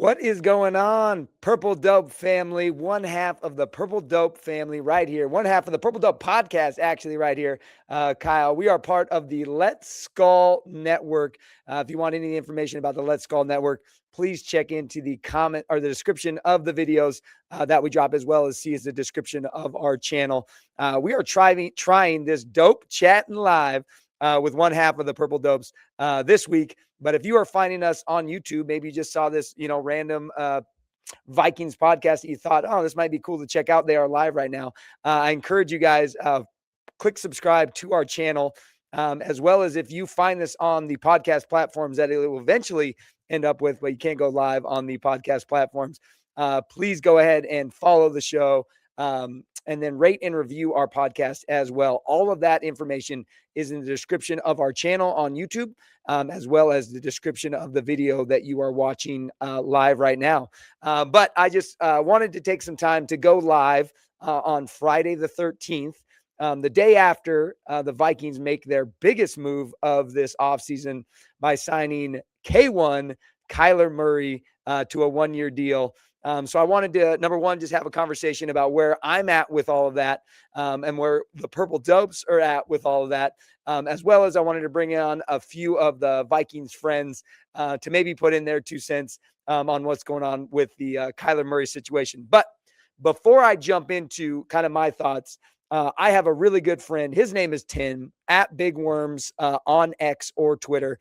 What is going on, Purple Dope family? One half of the Purple Dope family right here. One half of the Purple Dope podcast, actually, right here. Kyle, we are part of the Let's Skull Network. If you want any information about the Let's Skull Network, please check into the comment or the description of the videos that we drop, as well as see as the description of our channel. We are trying this dope chatting live with one half of the Purple Dopes this week. But if you are finding us on YouTube, maybe you just saw this, random Vikings podcast that you thought, oh, this might be cool to check out. They are live right now. I encourage you guys, click subscribe to our channel, as well as if you find this on the podcast platforms that it will eventually end up with, but you can't go live on the podcast platforms. Please go ahead and follow the show. And then rate and review our podcast as well. All of that information is in the description of our channel on YouTube, as well as the description of the video that you are watching live right now. But I just wanted to take some time to go live on Friday the 13th, the day after the Vikings make their biggest move of this offseason by signing K1 Kyler Murray to a one-year deal. So I wanted to, number one, just have a conversation about where I'm at with all of that, and where the Purple Dopes are at with all of that, as well as I wanted to bring on a few of the Vikings friends to maybe put in their 2 cents on what's going on with the Kyler Murray situation. But before I jump into kind of my thoughts, I have a really good friend. His name is Tim at Big Worms on X or Twitter.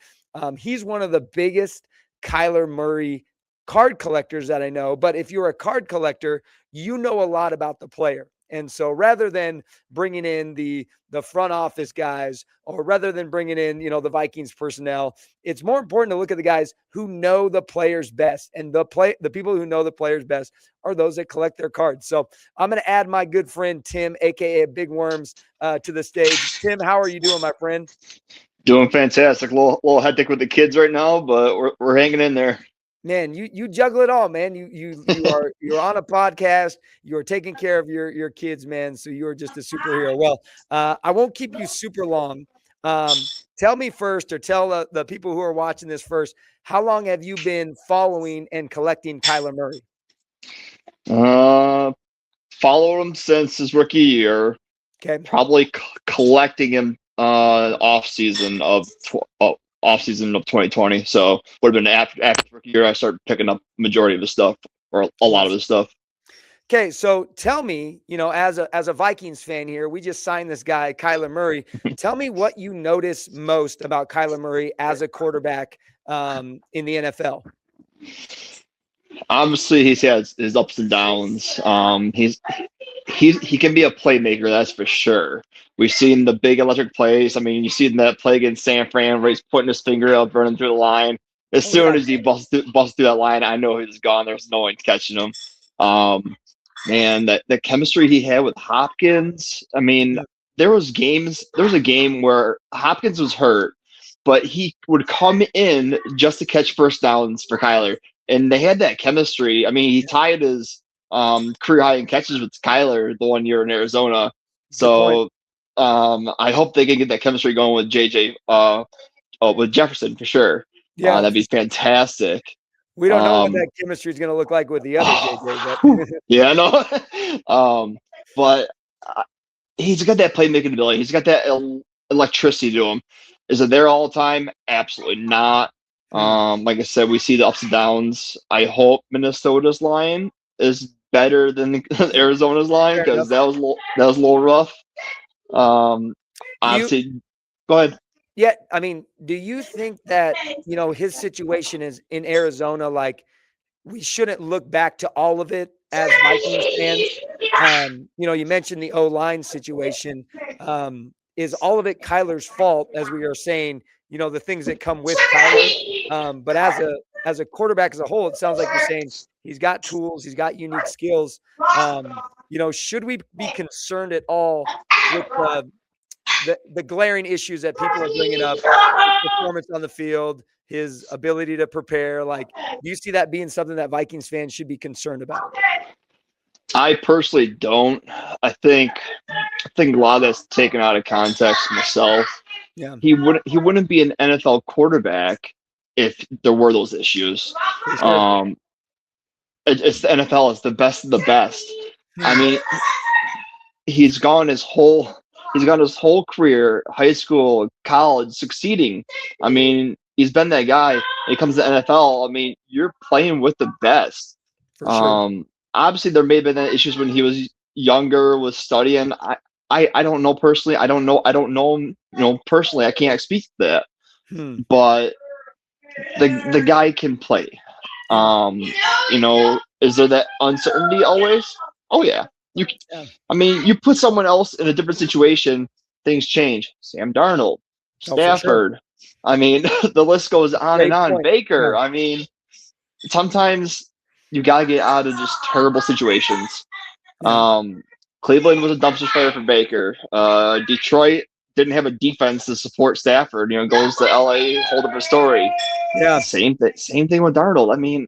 He's one of the biggest Kyler Murray card collectors that I know. But if you're a card collector, you know a lot about the player. And so rather than bringing in the front office guys, or rather than bringing in, the Vikings personnel, it's more important to look at the guys who know the players best. And the people who know the players best are those that collect their cards. So I'm going to add my good friend, Tim, AKA Big Worms, to the stage. Tim, how are you doing, my friend? Doing fantastic. A little hectic with the kids right now, but we're hanging in there. Man, you juggle it all, man. You're on a podcast. You're taking care of your kids, man. So you're just a superhero. Well, I won't keep you super long. Tell me first, or tell the people who are watching this first, how long have you been following and collecting Kyler Murray? Followed him since his rookie year. Okay. Probably collecting him off season of 2020. So would have been after rookie year I started picking up majority of the stuff, or a lot of the stuff. Okay, so tell me, as a Vikings fan here, we just signed this guy, Kyler Murray. Tell me what you notice most about Kyler Murray as a quarterback in the NFL. Obviously, he's had his ups and downs. He can be a playmaker, that's for sure. We've seen the big electric plays. I mean, you see that play against San Fran where he's putting his finger up, running through the line. As soon as he busts through that line, I know he's gone. There's no one catching him. And the chemistry he had with Hopkins. I mean, there was a game where Hopkins was hurt, but he would come in just to catch first downs for Kyler. And they had that chemistry. I mean, he tied his career high in catches with Kyler the 1 year in Arizona. So I hope they can get that chemistry going with JJ, with Jefferson for sure. Yeah, that'd be fantastic. We don't know what that chemistry is going to look like with the other JJ. But yeah, I know. But he's got that playmaking ability. He's got that electricity to him. Is it there all the time? Absolutely not. Like I said, we see the ups and downs. I hope Minnesota's line is better than Arizona's line, because that was a little rough. Obviously, go ahead. Yeah, I mean, do you think that his situation is in Arizona? Like, we shouldn't look back to all of it as Vikings fans. You mentioned the O-line situation. Is all of it Kyler's fault, as we are saying? The things that come with Kyler. But as a quarterback as a whole, it sounds like you're saying he's got tools, he's got unique skills. Should we be concerned at all with the glaring issues that people are bringing up, his performance on the field, his ability to prepare? Like, do you see that being something that Vikings fans should be concerned about? I personally don't. I think a lot of that's taken out of context myself. Yeah. He wouldn't be an NFL quarterback if there were those issues. It's the NFL. It's the best of the best. I Hmm. mean, he's gone his whole career, high school, college, succeeding. I mean, he's been that guy. When it comes to NFL, I mean, you're playing with the best. For sure. Obviously, there may have been issues when he was younger, was studying. I don't know personally. I don't know. Personally, I can't speak to that. Hmm. But the guy can play. Yeah. Is there that uncertainty always? Oh yeah. You, Yeah. I mean, you put someone else in a different situation, things change. Sam Darnold, Oh, for sure. Stafford. I mean, the list goes on and Great on. point. Yeah. Baker. I mean, sometimes you gotta get out of just terrible situations. Yeah. Um, Cleveland was a dumpster fire for Baker. Detroit didn't have a defense to support Stafford. Goes to LA, whole different story. Yeah. Same thing with Darnold. I mean,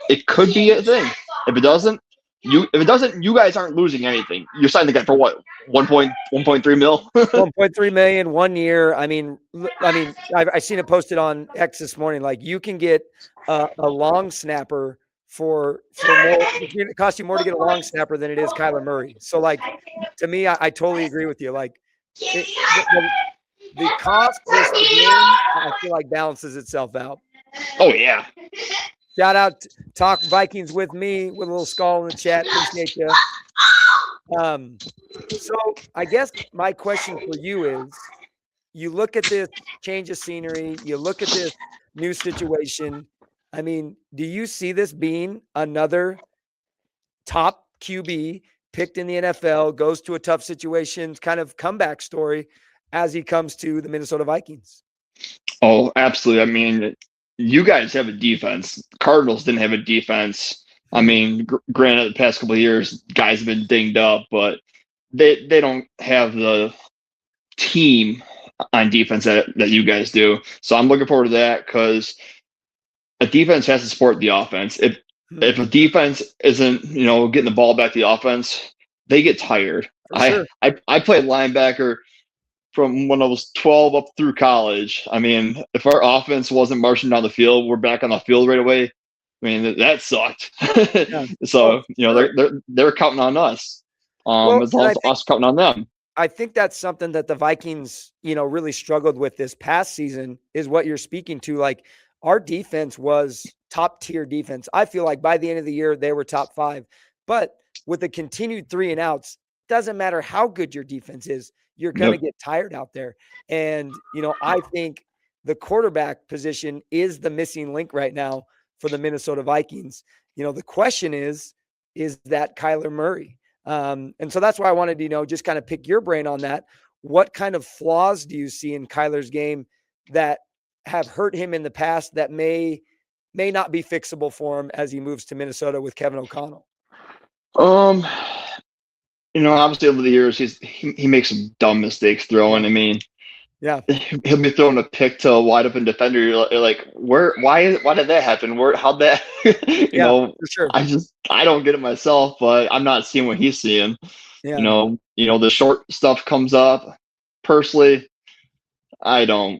it could be a thing. If it doesn't, you guys aren't losing anything. You're signing the guy for what? 1.3 mil. 1.3 million 1 year. I seen it posted on X this morning. Like you can get a long snapper for more. It costs you more to get a long snapper than it is Kyler Murray. So like to me, I totally agree with you. Like the cost versus the game, I feel like balances itself out. Oh yeah. Shout out Talk Vikings with me with a little skull in the chat. Appreciate you. So I guess my question for you is, you look at this change of scenery, you look at this new situation. I mean, do you see this being another top QB picked in the NFL, goes to a tough situation, kind of comeback story as he comes to the Minnesota Vikings? Oh, absolutely. I mean, you guys have a defense. Cardinals didn't have a defense. I mean, granted, the past couple of years, guys have been dinged up, but they don't have the team on defense that you guys do. So I'm looking forward to that because a defense has to support the offense. If a defense isn't, getting the ball back to the offense, they get tired. For sure. I played linebacker from when I was 12 up through college. I mean, if our offense wasn't marching down the field, we're back on the field right away. I mean, that sucked. Yeah. So, Sure. they're counting on us. Well, As and well I as think us counting on them. I think that's something that the Vikings, really struggled with this past season is what you're speaking to. Like our defense was top tier defense. I feel like by the end of the year, they were top 5, but with the continued 3-and-outs, doesn't matter how good your defense is, you're going to Yep. get tired out there. And, I think the quarterback position is the missing link right now for the Minnesota Vikings. The question is that Kyler Murray? And so that's why I wanted to, just kind of pick your brain on that. What kind of flaws do you see in Kyler's game that have hurt him in the past that may not be fixable for him as he moves to Minnesota with Kevin O'Connell? Obviously over the years, he makes some dumb mistakes throwing. Yeah. I mean, Yeah. he'll be throwing a pick to a wide open defender. You're like, why did that happen? How'd that, Yeah, for sure. I don't get it myself, but I'm not seeing what he's seeing. Yeah. The short stuff comes up. Personally, I don't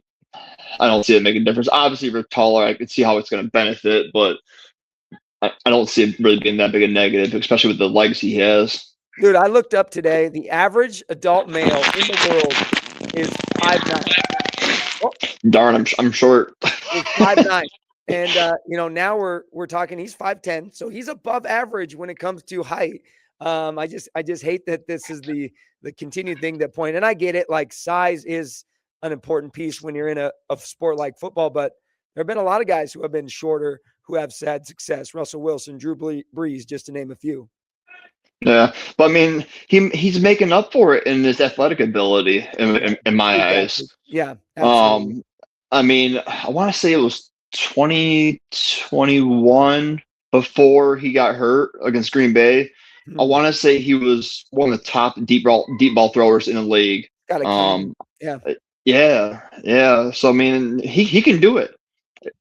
see it making a difference. Obviously, if you're taller, I can see how it's going to benefit, but I don't see it really being that big a negative, especially with the legs he has. Dude, I looked up today. The average adult male in the world is 5'9". Oh, Darn, I'm short. is 5'9". And now we're talking he's 5'10", so he's above average when it comes to height. I just hate that this is the continued thing that point. And I get it, like size is an important piece when you're in a sport like football, but there have been a lot of guys who have been shorter who have had success. Russell Wilson, Drew Brees, just to name a few. Yeah, but I mean, he's making up for it in his athletic ability, in my eyes. Yeah, absolutely. I mean, I want to say it was 2021 before he got hurt against Green Bay. I want to say he was one of the top deep ball throwers in the league. Yeah. Yeah. So I mean, he can do it.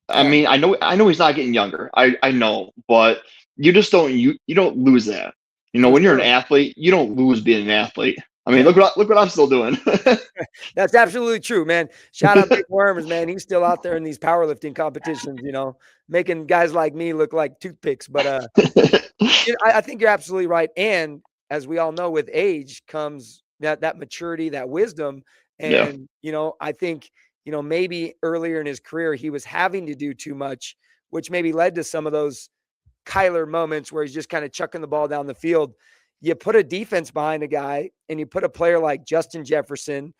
I Yeah. mean, I know he's not getting younger. I know, but you just don't lose that. When you're an athlete, you don't lose being an athlete. I mean, look what I'm still doing. That's absolutely true, man. Shout out Big Worms, man. He's still out there in these powerlifting competitions, making guys like me look like toothpicks. But I think you're absolutely right. And as we all know, with age comes that maturity, that wisdom. Yeah. And, I think, maybe earlier in his career, he was having to do too much, which maybe led to some of those Kyler moments where he's just kind of chucking the ball down the field. You put a defense behind a guy and you put a player like Justin Jefferson,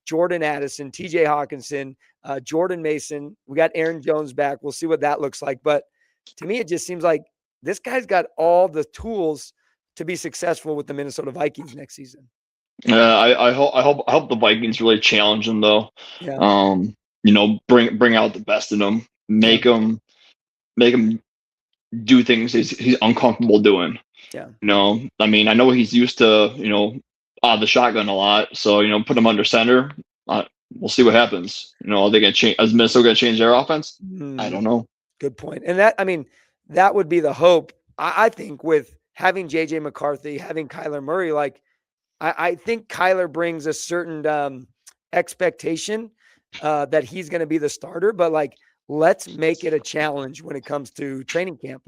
Jordan Addison, TJ Hawkinson, Jordan Mason. We got Aaron Jones back. We'll see what that looks like. But to me, it just seems like this guy's got all the tools to be successful with the Minnesota Vikings next season. I hope the Vikings really challenge him though. Yeah. Bring out the best in him. Make him do things he's uncomfortable doing. Yeah. I mean, I know he's used to, out of the shotgun a lot. So, put him under center. We'll see what happens. Are they going to change? Is Minnesota going to change their offense? I don't know. Good point. And that would be the hope. I think with having JJ McCarthy, having Kyler Murray, I think Kyler brings a certain expectation that he's going to be the starter, but let's make it a challenge when it comes to training camp.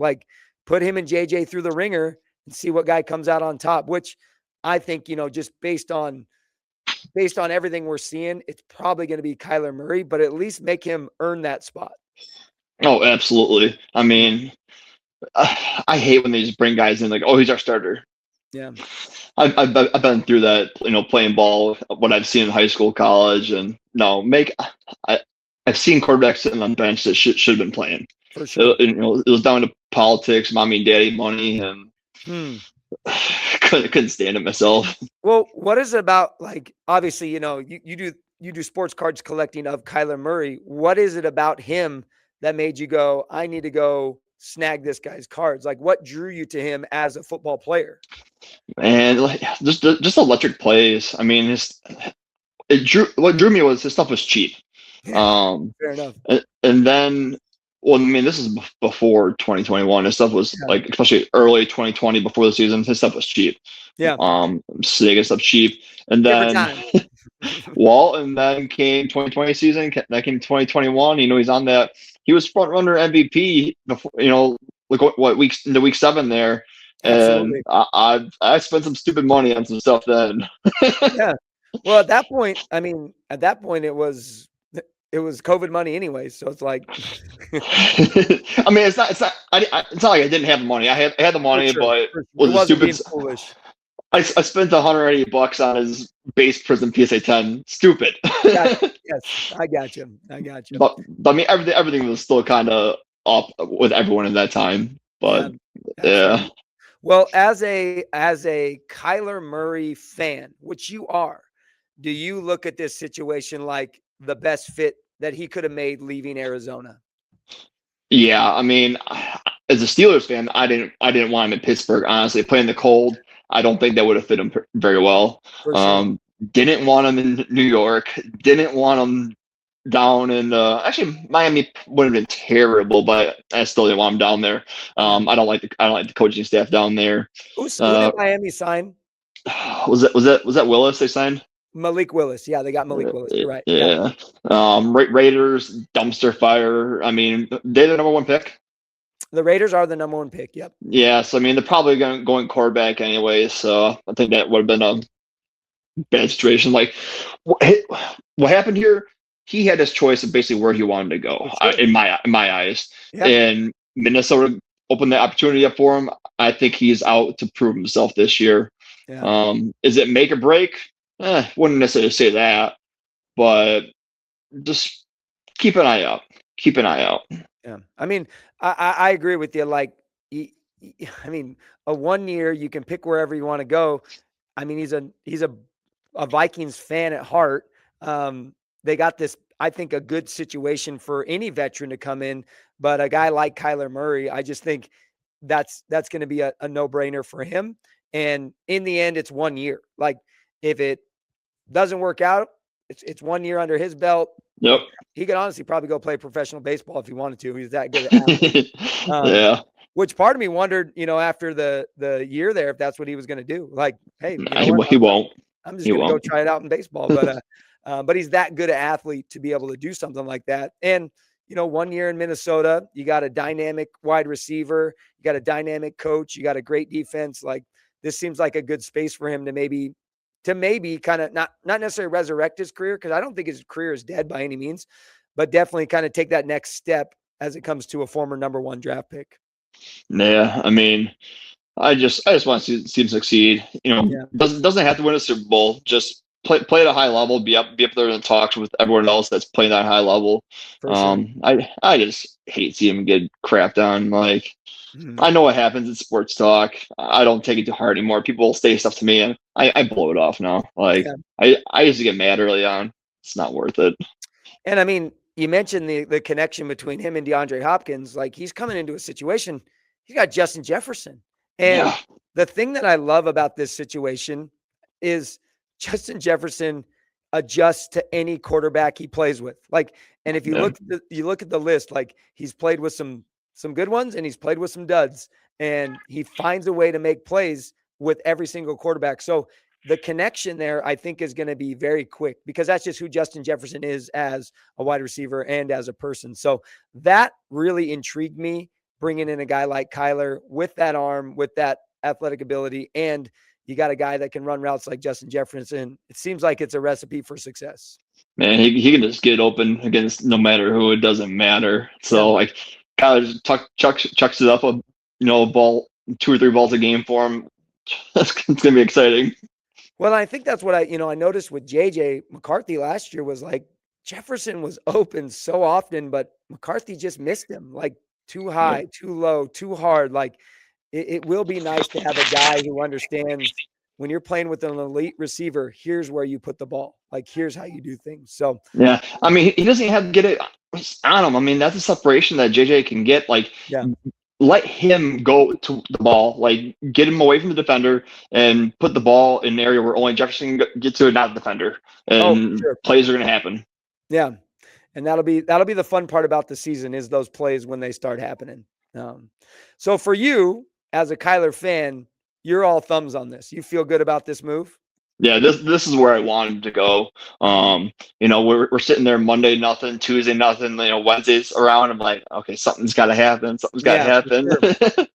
Put him and JJ through the ringer and see what guy comes out on top, which I think, just based on everything we're seeing, it's probably going to be Kyler Murray, but at least make him earn that spot. Oh, absolutely. I mean, I hate when they just bring guys in oh, he's our starter. Yeah. I've been through that, playing ball, what I've seen in high school, college, and I've seen quarterbacks sitting on the bench that should have been playing. For sure. It was down to politics, mommy and daddy money, and couldn't stand it myself. Well, what is it about, obviously, you do sports cards collecting of Kyler Murray. What is it about him that made you go, I need to go snag this guy's cards? What drew you to him as a football player? And just electric plays. I mean, what drew me was his stuff was cheap. Fair enough. And then, well, I mean, this is before 2021. His stuff was especially early 2020, before the season, his stuff was cheap. Yeah. Sega stuff cheap. And then, and then came 2020 season. That came 2021. He's on that. He was front runner MVP before. What week 7 there. Absolutely. And I spent some stupid money on some stuff then. Yeah. Well, at that point, it was COVID money anyway. So it's I mean, it's not like I didn't have the money. I had the money, but was stupid. Foolish. I spent $180 on his base Prism PSA 10. Stupid. Yes, I got you. But I mean, everything was still kind of up with everyone at that time. But yeah. Well, as a Kyler Murray fan, which you are, do you look at this situation like the best fit that he could have made leaving Arizona? Yeah, I mean, as a Steelers fan, I didn't want him in Pittsburgh. Honestly, playing the cold, I don't think that would have fit him very well. Sure. Didn't want him in New York. Didn't want him down in actually Miami would have been terrible, but I still didn't want him down there. I don't like the coaching staff down there. Who did Miami sign? Was that Willis they signed? Malik Willis. Yeah, they got Malik Willis. You're right. Yeah. Raiders dumpster fire. I mean, they're the number 1 pick. The Raiders are the number 1 pick. Yep. Yeah. So I mean, they're probably going quarterback anyway. So I think that would have been a bad situation. What happened here? He had his choice of basically where he wanted to go. In my eyes, and Minnesota opened the opportunity up for him. I think he's out to prove himself this year. Yeah. Is it make or break? Wouldn't necessarily say that, but just keep an eye out. Yeah. I mean, I agree with you. I mean, a 1 year, you can pick wherever you want to go. I mean, he's a Vikings fan at heart. They got this, I think, a good situation for any veteran to come in, but a guy like Kyler Murray, I just think that's going to be a no-brainer for him. And in the end, it's 1 year. If it doesn't work out, it's 1 year under his belt. Yep. He could honestly probably go play professional baseball if he wanted to. He's that good at athlete. Yeah. Which part of me wondered, after the year there, if that's what he was going to do. Like, hey, He won't. I'm just He going to go won't. try it out in baseball. But he's that good an athlete to be able to do something like that. And 1 year in Minnesota, you got a dynamic wide receiver, you got a dynamic coach, you got a great defense. Like, this seems like a good space for him to maybe kind of not necessarily resurrect his career, because I don't think his career is dead by any means, but definitely kind of take that next step as it comes to a former number 1 draft pick. Yeah, I mean, I just want to see him succeed. Yeah. Doesn't have to win a Super Bowl. Just play at a high level. Be up there in the talks with everyone else that's playing that high level. For sure. I just hate seeing him get crapped on. Like, Mhm. I know what happens in sports talk. I don't take it to heart anymore. People say stuff to me, and I blow it off now. Like, Yeah. I used to get mad early on. It's not worth it. And I mean, you mentioned the connection between him and DeAndre Hopkins. Like, he's coming into a situation, he's got Justin Jefferson. And Yeah. the thing that I love about this situation is Justin Jefferson adjusts to any quarterback he plays with. Like, and if you Yeah. look at the list, like, he's played with some good ones and he's played with some duds, and he finds a way to make plays with every single quarterback. So the connection there, I think, is going to be very quick, because that's just who Justin Jefferson is as a wide receiver and as a person. So that really intrigued me, bringing in a guy like Kyler with that arm, with that athletic ability, and you got a guy that can run routes like Justin Jefferson. It seems like it's a recipe for success. Man, he can just get open against no matter who. It doesn't matter. So, like, Kyler just chucks it up a ball, 2 or 3 balls a game for him. It's gonna be exciting. Well, I think that's what I noticed with JJ McCarthy last year, was like Jefferson was open so often, but McCarthy just missed him, like too high, Yep. too low, too hard. Like, it will be nice to have a guy who understands, when you're playing with an elite receiver, here's where you put the ball. Like, here's how you do things. So Yeah, I mean, he doesn't have to get it on him. I mean, that's a separation that JJ can get. Like, yeah. let him go to the ball, like, get him away from the defender and put the ball in an area where only Jefferson can get to it, not the defender. Oh, And sure. plays are going to happen. Yeah. And that'll be the fun part about the season, is those plays when they start happening. So for you, as a Kyler fan, you're all thumbs on this. You feel good about this move? Yeah, this is where I wanted to go. We're sitting there Monday nothing, Tuesday nothing, Wednesdays around. I'm like, okay, something's got to happen. Something's got to Yeah, for happen. sure.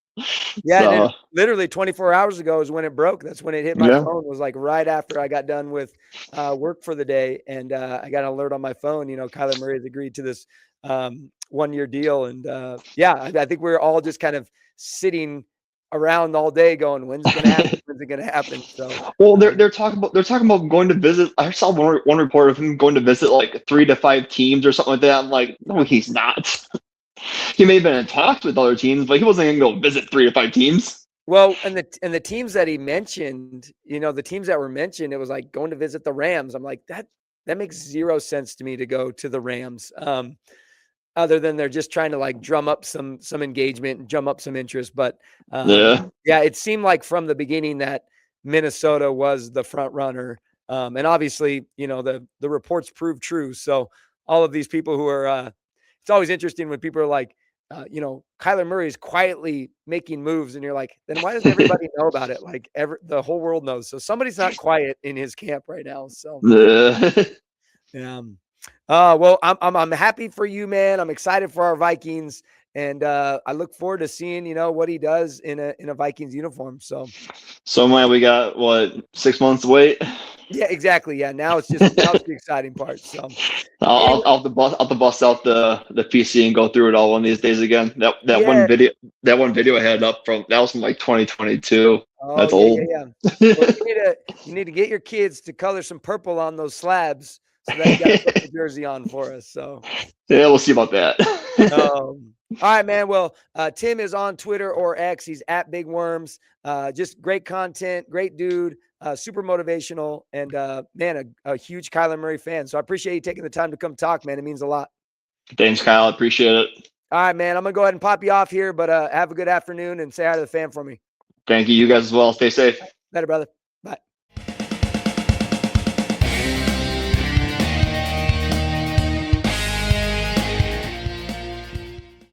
Yeah, and So, then literally 24 hours ago is when it broke. That's when it hit my yeah. phone. It was like right after I got done with work for the day, and I got an alert on my phone. Kyler Murray has agreed to this 1-year deal, and I think we're all just kind of sitting around all day going, "When's it gonna happen? When's it gonna happen?" So, Well, they're talking about going to visit. I saw one report of him going to visit like 3 to 5 teams or something like that. I'm like, no, he's not. He may have been in talks with other teams, but he wasn't going to go visit 3 to 5 teams. well, and the teams that he mentioned, the teams that were mentioned, it was like going to visit the Rams. I'm like, that makes zero sense to me to go to the Rams. Other than they're just trying to like drum up some engagement and drum up some interest. But it seemed like from the beginning that Minnesota was the front runner. And obviously, the reports prove true. So all of these people who are, it's always interesting when people are like, Kyler Murray is quietly making moves, and you're like, then why doesn't everybody know about it? Like, the whole world knows. So somebody's not quiet in his camp right now. So yeah. Well, I'm happy for you, man. I'm excited for our Vikings, and I look forward to seeing what he does in a Vikings uniform. So man, we got 6 months to wait. yeah, exactly. Yeah, now it's the exciting part. So I'll have to bust out the PC and go through it all one of these days again. That one video I had up that was from like 2022. That's old. Yeah. Well, you need to get your kids to color some purple on those slabs, so that you got to put the jersey on for us. So yeah, we'll see about that. all right, man. Well, Tim is on Twitter or X. He's at Big Worms. Just great content, great dude, super motivational, and man, a huge Kyler Murray fan. So I appreciate you taking the time to come talk, man. It means a lot. Thanks, Kyle. Appreciate it. All right, man. I'm gonna go ahead and pop you off here, but have a good afternoon and say hi to the fam for me. Thank you. You guys as well. Stay safe. Later, brother.